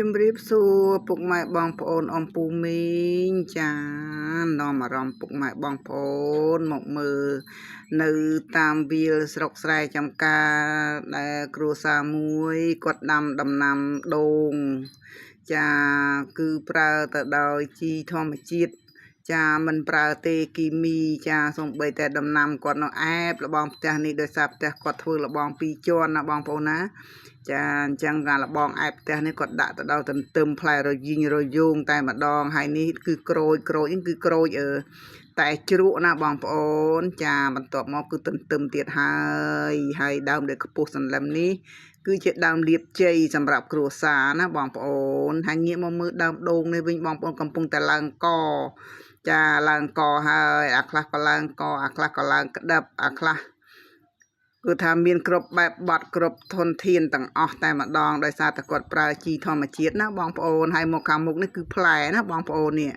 ជំរាបសួរពុកម៉ែបងប្អូនអំពូមីងចានាំអារម្មណ៍ពុកម៉ែបងប្អូនមកមើលនៅតាមវាលស្រុកស្រែចំការដែលគ្រួសារមួយគាត់ដាំដំណាំដូងចាគឺប្រើទៅដោយជីធម្មជាតិចាមិនប្រើទេគីមីចាសូម្បីតែដំណាំគាត់នៅអែបលបងផ្ទះនេះដោយសារផ្ទះគាត់ធ្វើលបង2ជាន់ណាបងប្អូនណាចាអញ្ចឹងការលបងឯផ្ទះនេះគាត់ដាក់ទៅដល់ទន្ទឹមផ្លែរយីងរយោងតែម្ដងហើយនេះគឺក្រូចគឺក្រូចតែជ្រក់ណាបងប្អូនចាបន្ទាប់មកគឺទន្ទឹមទៀតហើយដើមដែលខ្ពស់សន្លឹមនេះគឺជាដើមលៀបជ័យសម្រាប់គ្រួសារណាបងប្អូនហើយងាកមកមើលដើមដូងនេះវិញបងប្អូនកំពុងតែឡើងកចាឡើងកហើយអាខ្លះក៏ឡើងកអាខ្លះក៏ឡើងក្តឹបអាខ្លះគឺថាមានគ្រប់បែបបត់គ្រប់ធនធានទាំងអស់តែម្ដងដោយសារតែគាត់ប្រើជីធម្មជាតិណាបងប្អូនហើយមកខាងមុខនេះគឺផ្លែណាបងប្អូននេះ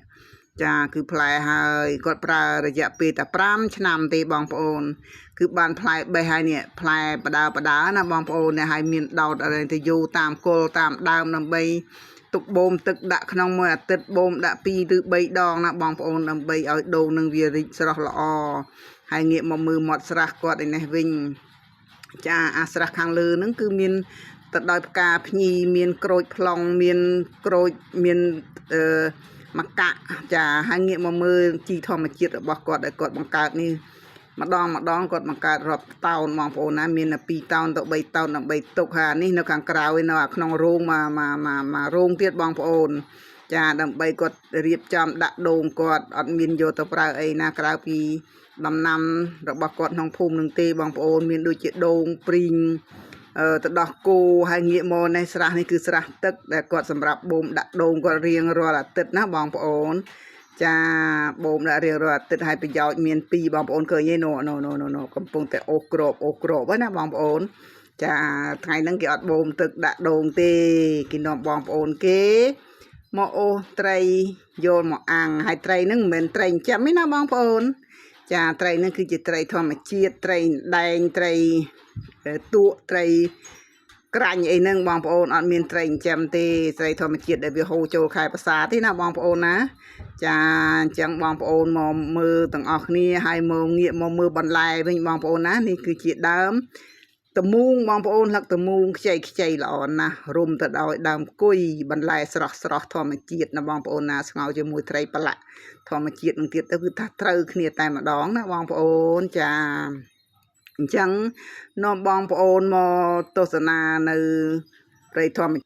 ចាគឺផ្លែហើយគាត់ប្រើរយៈពេលតែ5ឆ្នាំទេបងប្អូនគឺបានផ្លែបេះហើយនេះផ្លែបដាណាបងប្អូននេះហើយមានដោតអីទៅយោតាមគល់តាមដើមដើម្បីទុកបូមទឹកដាក់ក្នុងមួយអាទិត្យបូមដាក់2ឬ3ដងណាបងប្អូនដើម្បីឲ្យដូងនឹងវារីកស្រស់ល្អហើយងាកមកមើលមាត់ស្រះគាត់ឯនេះវិញចាអាស្រះខាងលើហ្នឹងគឺមានទៅដោយផ្កាភ្ញីមានក្រូចប្លង់មានក្រូចមានមកកាក់ចាហើយងាកមកមើលជីធម្មជាតិរបស់គាត់ដែលគាត់បង្កើតនេះម្ដងគាត់បង្កើតរាប់តោនបងប្អូនណាមានតែ2តោនទៅ3តោនដើម្បីទុកហើយនេះនៅខាងក្រៅឯនៅក្នុងរោងមករោងទៀតបងប្អូនចាដើម្បីគាត់រៀបចំដាក់ដូងគាត់អត់មានយកទៅប្រើអីណាក្រៅពីដំណាំរបស់គាត់ក្នុងភូមិនឹងទេបងប្អូនមានដូចជាដូងព្រីងទៅដោះគោហើយងាកមកនេះស្រះនេះគឺស្រះទឹកដែលគាត់សម្រាប់បូមដាក់ដូងគាត់រៀងរាល់អាទិត្យណាបងប្អូនចាបូមដាក់រៀងរាល់អាទិត្យហើយប្រយោជន៍មាន2បងប្អូនឃើញទេនោះកំពុងតែអូសក្របហ្នឹងណាបងប្អូនចាថ្ងៃហ្នឹងគេអត់បូមទឹកដាក់ដូងទេគេនាំបងប្អូនគេមកអូសត្រីយកមកអាំងហើយត្រីហ្នឹងមិនមែនត្រីចិញ្ចឹមទេណាបងប្អូនចាត្រីហ្នឹងគឺជាត្រីធម្មជាតិត្រីដែងត្រីទួកត្រីក្រាញ់អីហ្នឹងបងប្អូនអត់មានត្រីចិញ្ចឹមទេត្រីធម្មជាតិដែលវាហូរចូលខែប្រាសាទទេណាបងប្អូនណាចាអញ្ចឹងបងប្អូនមកមើលទាំងអស់គ្នាហើយមកងាកមកមើលបន្លែវិញបងប្អូនណានេះគឺជាដើមតមូងបងប្អូនលឹកតមូងខ្ចីល្អណាស់រុំទៅដោយដើមគុយបន្លែស្រស់ធម្មជាតិណាបងប្អូនណាស្ងោរជាមួយត្រីប្រឡាក់ធម្មជាតិនឹងទៀតទៅគឺថាត្រូវគ្នាតែម្ដងណាបងប្អូនចាអញ្ចឹងនាំបងប្អូនមកទស្សនានៅព្រៃធម្ម